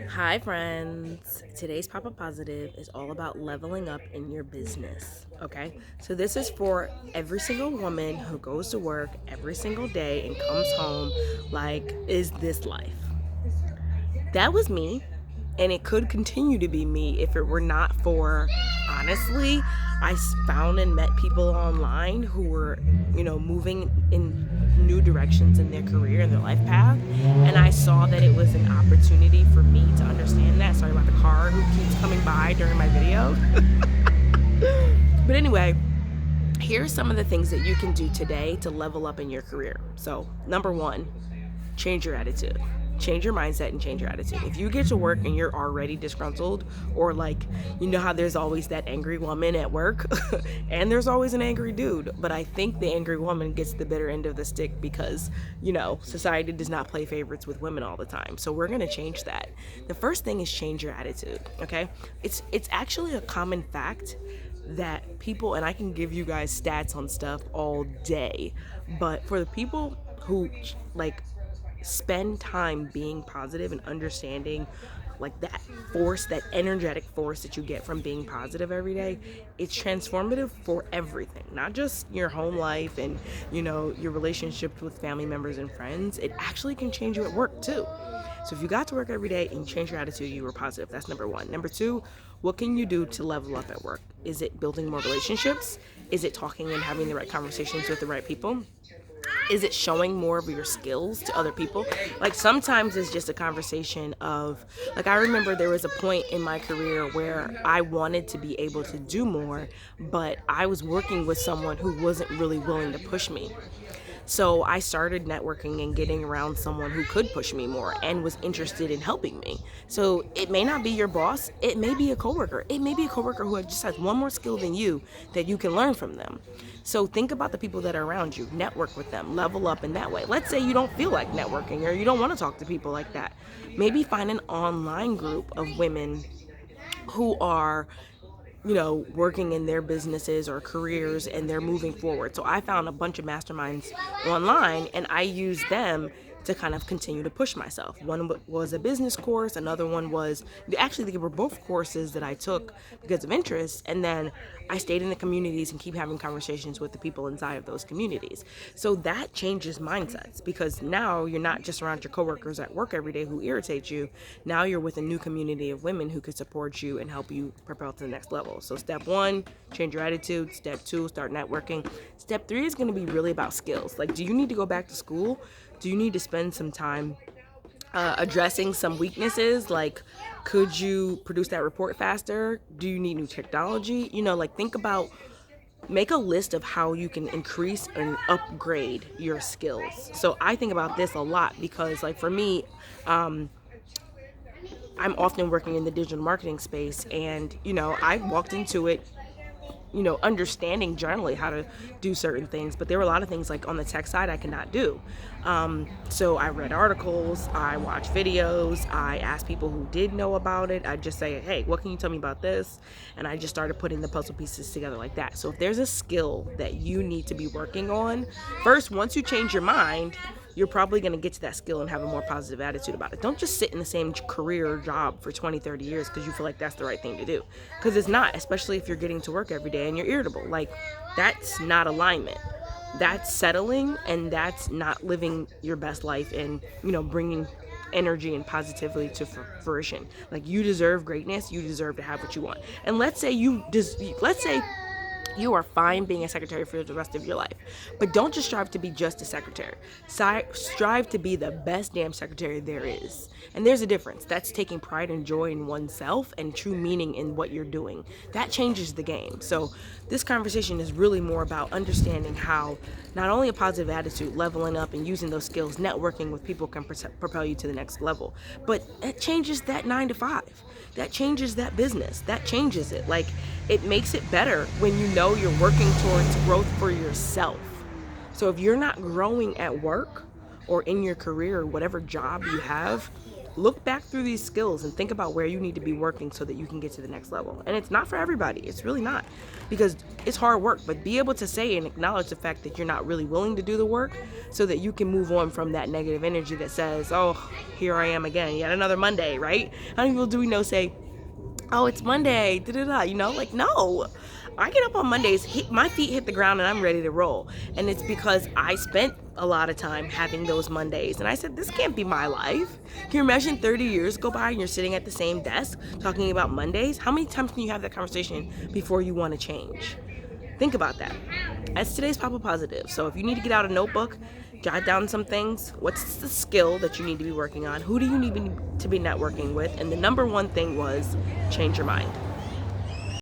Hi, friends. Today's Papa Positive is all about leveling up in your business. Okay, so this is for every single woman who goes to work every single day and comes home like, is this life? That was me, and it could continue to be me if it were not for, honestly, I found and met people online who were, moving in new directions in their career and their life path. And I saw that it was an opportunity for me to understand that. Sorry about the car who keeps coming by during my video. But anyway, here's some of the things that you can do today to level up in your career. So, number one, change your attitude. Change your mindset and change your attitude. If you get to work and you're already disgruntled, or like, you know how there's always that angry woman at work, and there's always an angry dude, but I think the angry woman gets the bitter end of the stick because, society does not play favorites with women all the time. So we're gonna change that. The first thing is change your attitude, okay? It's actually a common fact that people, and I can give you guys stats on stuff all day, but for the people who like spend time being positive and understanding like that force, that energetic force that you get from being positive every day, it's transformative for everything, not just your home life and your relationships with family members and friends. It actually can change you at work too. So if you got to work every day and you change your attitude, you were positive. That's number one. Number two, what can you do to level up at work? Is it building more relationships? Is it talking and having the right conversations with the right people? Is it showing more of your skills to other people? Like sometimes it's just a conversation of, like, I remember there was a point in my career where I wanted to be able to do more, but I was working with someone who wasn't really willing to push me. So I started networking and getting around someone who could push me more and was interested in helping me. So it may not be your boss, it may be a coworker. It may be a coworker who just has one more skill than you that you can learn from them. So think about the people that are around you, network with them, level up in that way. Let's say you don't feel like networking or you don't want to talk to people like that. Maybe find an online group of women who are working in their businesses or careers and they're moving forward. So I found a bunch of masterminds online and I used them to kind of continue to push myself. One was a business course, another one was actually they were both courses that I took because of interest, and then I stayed in the communities and keep having conversations with the people inside of those communities. So that changes mindsets because now you're not just around your coworkers at work every day who irritate you. Now you're with a new community of women who could support you and help you propel to the next level. So step one, change your attitude. Step two, start networking. Step three is going to be really about skills. Like, do you need to go back to school? Do you need to spend some time addressing some weaknesses? Like, could you produce that report faster? Do you need new technology? Think about, make a list of how you can increase and upgrade your skills. So I think about this a lot because, like, for me, I'm often working in the digital marketing space, and I walked into it understanding generally how to do certain things, but there were a lot of things like on the tech side I could not do. So I read articles, I watched videos, I asked people who did know about it. I just say, hey, what can you tell me about this? And I just started putting the puzzle pieces together like that. So if there's a skill that you need to be working on, first, once you change your mind, you're probably going to get to that skill and have a more positive attitude about it. Don't just sit in the same career or job for 20, 30 years because you feel like that's the right thing to do. Because it's not, especially if you're getting to work every day and you're irritable. Like, that's not alignment. That's settling, and that's not living your best life and, bringing energy and positivity to fruition. Like, you deserve greatness. You deserve to have what you want. And let's say you are fine being a secretary for the rest of your life. But don't just strive to be just a secretary. Strive to be the best damn secretary there is. And there's a difference. That's taking pride and joy in oneself and true meaning in what you're doing. That changes the game. So this conversation is really more about understanding how not only a positive attitude, leveling up and using those skills, networking with people can propel you to the next level. But it changes that 9 to 5. That changes that business. That changes it. Like, it makes it better when you know you're working towards growth for yourself. So if you're not growing at work or in your career or whatever job you have, look back through these skills and think about where you need to be working so that you can get to the next level. And it's not for everybody. It's really not, because it's hard work, but be able to say and acknowledge the fact that you're not really willing to do the work so that you can move on from that negative energy that says, oh, here I am again, yet another Monday, right? How many people do we know say, oh, it's Monday, da-da-da, like, no. I get up on Mondays, my feet hit the ground, and I'm ready to roll. And it's because I spent a lot of time having those Mondays. And I said, this can't be my life. Can you imagine 30 years go by and you're sitting at the same desk talking about Mondays? How many times can you have that conversation before you want to change? Think about that. That's today's Papa Positive. So if you need to get out a notebook, jot down some things. What's the skill that you need to be working on? Who do you need to be networking with? And the number one thing was change your mind.